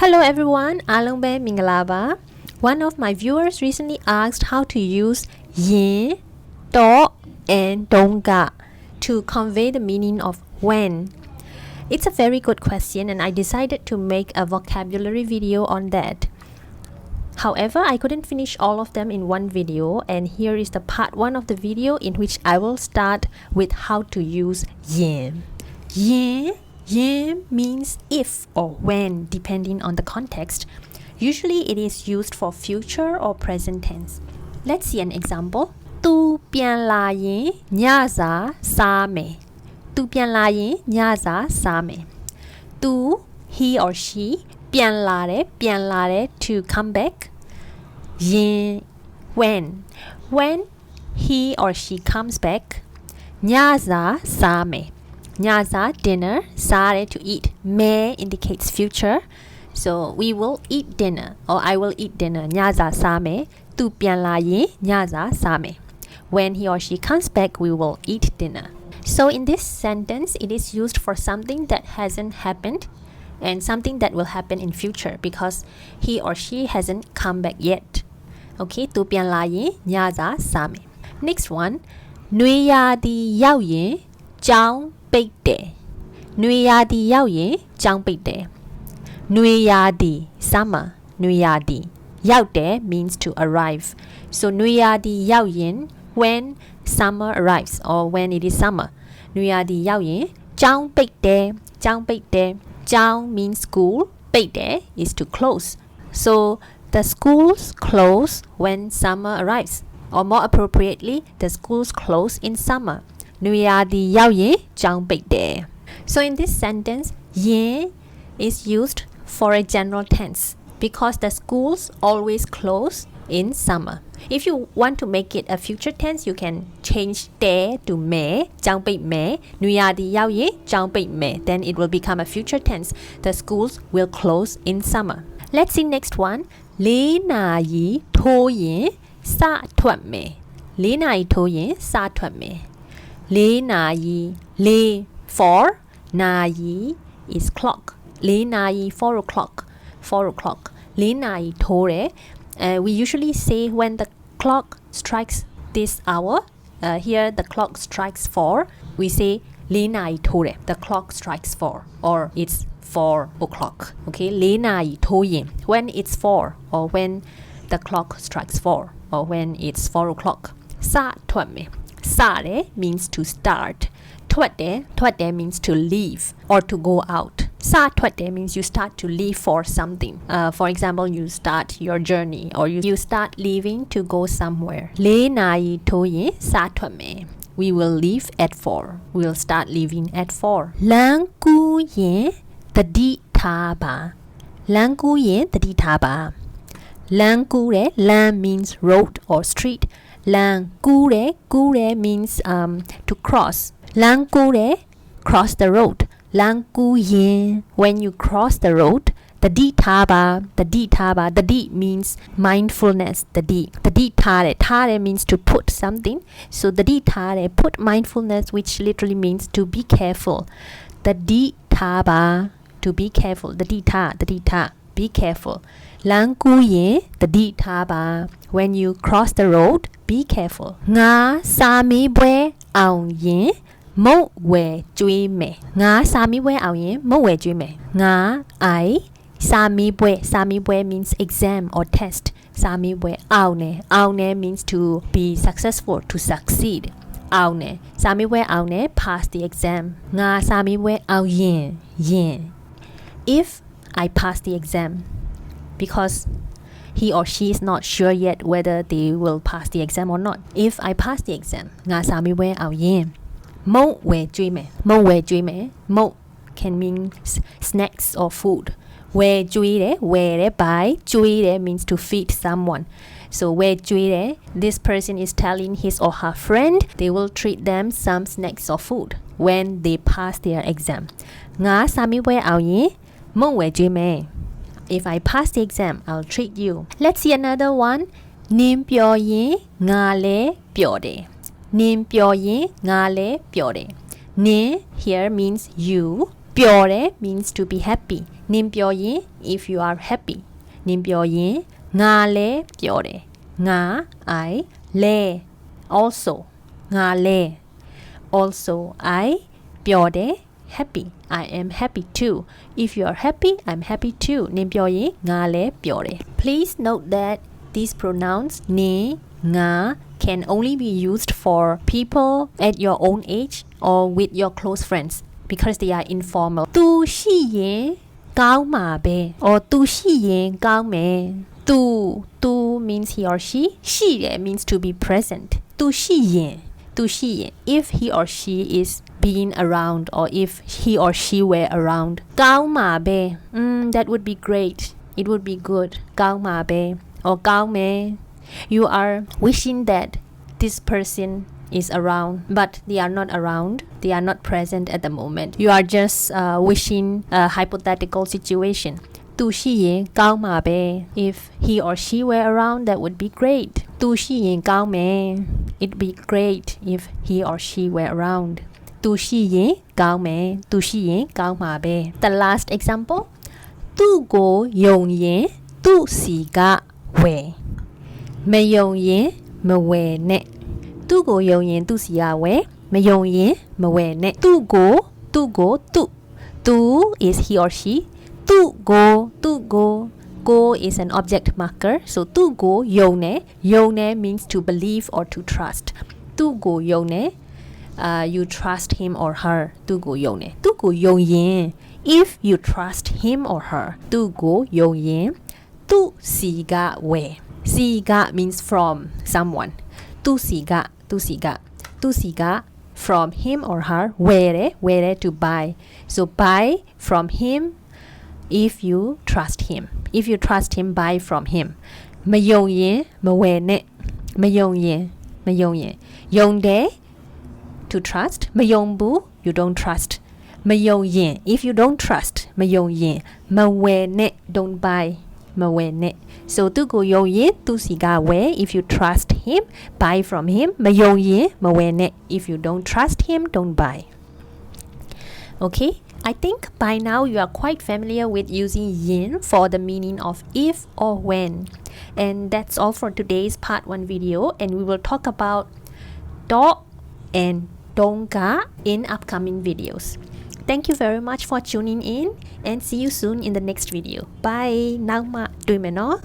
Hello everyone, အားလုံးပဲမင်္ဂလာပါ One of my viewers recently asked how to use yin, to, and donga to convey the meaning of when. It's a very good question and I decided to make a vocabulary video on that. However, I couldn't finish all of them in one video, and here is the part 1 of the video in which I will start with how to use yin. Yin means if or when, depending on the context. Usually it is used for future or present tense. Let's see an example. Tu ပြန်လာရင်ညစာစားမယ် Tu ပြန်လာရင်ညစာစားမယ် Tu he or she ပြန်လာတယ် to come back. Yin when he or she comes back. ညစာစားမယ် Nyaza dinner, sare to eat. Me indicates future. So we will eat dinner or I will eat dinner. Nyaza same. Tu pian la yin nyaza same. When he or she comes back, we will eat dinner. So in this sentence, it is used for something that hasn't happened and something that will happen in future because he or she hasn't come back yet. Okay, tu pian la yin nyaza same. Next one, nui ya di yao yin jiaoပိတ်တယ် နွေရာသီရောက်ရင်ကျောင်းပိတ်တယ် နွေရာသီ summer နွေရာသီ ရောက်တယ် means to arrive. So နွေရာသီရောက်ရင် when summer arrives or when it is summer. နွေရာသီရောက်ရင်ကျောင်းပိတ်တယ် ကျောင်းပိတ်တယ် ကျောင်း means school ပိတ်တယ် is to close. So the schools close when summer arrives, or more appropriately the schools close in summer. နွေရာသီရောက်ရင်ကျောင်းပိတ်တယ် So in this sentence, yin is used for a general tense because the schools always close in summer. If you want to make it a future tense, you can change there to me, ကျောင်းပိတ်မယ် နွေရာသီရောက်ရင်ကျောင်းပိတ်မယ် Then it will become a future tense. The schools will close in summer. Let's see next one. 4 နာရီထိုးရင်စထွက်မယ် 4 နာရီထိုးရင်စထွက်မယ် 4 နာရီ 4 နာရီ is clock 4နာရီ 4 o'clock 4 နာရီထိုးတယ် we usually say when the clock strikes this hour. Here the clock strikes 4. We say 4နာရီထိုးတယ် the clock strikes 4 or it's 4 o'clock. Okay, 4နာရီထိုးရင် when it's 4 or when the clock strikes 4 or when it's 4 o'clock. စထွက်မယ် Sare means to start. Twade means to leave or to go out. Sa twade means you start to leave for something. For example, you start your journey or you start leaving to go somewhere. 4 နာရီထိုးရင်စထွက်မယ် We will leave at 4. We will start leaving at 4. လမ်းကူးရင်တတိထားပါ လမ်းကူးရင်တတိထားပါ လမ်းကူးတယ် လမ်း means road or street. လမ်းကူးတယ် ကူးတယ် means to cross. လမ်းကူးတယ် cross the road. လမ်းကူးရင် when you cross the road. တတိထားပါ တတိထားပါ တတိ means mindfulness. တတိထားတယ် ထားတယ် means to put something. So တတိထားတယ် put mindfulness, which literally means to be careful. တတိထားပါ to be careful. တတိထား be careful. လမ်းကူးရင်တတိထားပါ When you cross the road, be careful. ငါစာမေးပွဲအောင်ရင်မုတ်ဝဲကျွေးမယ်ငါစာမေးပွဲအောင်ရင်မုတ်ဝဲကျွေးမယ်ငါ I စာမေးပွဲ means exam or test. စာမေးပွဲအောင်တယ် means to be successful, to succeed. အောင်တယ်စာမေးပွဲအောင်တယ် pass the exam. ငါစာမေးပွဲအောင်ရင် If I pass the exam, because he or she is not sure yet whether they will pass the exam or not. If I pass the exam, ငါစာမေးပွဲအောင်ရင်မုတ်ဝဲကျွေးမယ် မုတ် can mean snacks or food. ဝဲကျွေးတယ် ဝဲတယ် buy ကျွေးတယ် means to feed someone. So ဝဲကျွေးတယ် this person is telling his or her friend they will treat them some snacks or food when they pass their exam. ငါစာမေးပွဲအောင်ရင်မုတ်ဝဲကျွေးမယ်If I pass the exam, I'll treat you. Let's see another one. နင်းပြောရင်ငါလည်းပျော်တယ် နင်းပြောရင်ငါလည်းပျော်တယ် Nin here means you. Pure means to be happy. နင်ပြောရင် if you are happy နင်ပြောရင်ငါလည်းပြောတယ်ငါ I လဲ also ငါလဲ also I ပြောတယ် happy I am happy too if you are happy I'm happy too နင်ပြောရင်ငါလည်းပြောတယ် please note that these pronouns နင်ငါ can only be used for people at your own age or with your close friends because they are informal သူရှိရင်ကောင်းမှာပဲ or သူရှိရင်ကောင်းမယ်သူ means he or she ရှိတယ် means to be present သူရှိရင် if he or she is being around or if he or she were around ကောင်းမှာပဲ that would be great it would be good ကောင်းမှာပဲ or ကောင်းမယ် you are wishing that this person is around but they are not around they are not present at the moment you are just wishing a hypothetical situation သူရှိရင်ကောင်းမှာပဲ if he or she were around that would be great သူရှိရင်ကောင်းမယ် it'd be great if he or she were around သူရှိရင်ကောင်းမယ်သူရှိရင်ကောင်းမှာပဲ the last example သူ့ကိုယုံရင်သူ့စီကဝယ်မယုံရင်မဝယ်နဲ့သူ့ကိုယုံရင်သူ့စီကဝယ်မယုံရင်မဝယ်နဲ့သူ့ကိုသူ is he or she သူ့ကိုgo is an object marker so သူ့ကိုယုံနဲ့ means to believe or to trust သူ့ကိုယုံနဲ့you trust him or her သူ့ကိုယုံရင် if you trust him or her သူ့ကိုယုံရင်သူ့စီကဝယ်စီက means from someone သူ့စီက from him or her ဝယ်တယ် to buy so buy from him if you trust him buy from him မယုံရင်မဝယ်နဲ့မယုံရင်ယုံတယ် to trust မယုံဘူး you don't trust မယုံရင် if you don't trust မယုံရင်မဝယ်နဲ့ don't buy မဝယ်နဲ့ so သူ့ကိုယုံရင်သူ့စီကဝယ် if you trust him buy from him မယုံရင်မဝယ်နဲ့ if you don't trust him don't buy okay I think by now you are quite familiar with using yin for the meaning of if or when and that's all for today's part 1 video and we will talk about do and donga in upcoming videos thank you very much for tuning in and see you soon in the next video bye နောက်မှတွေ့မယ်နော်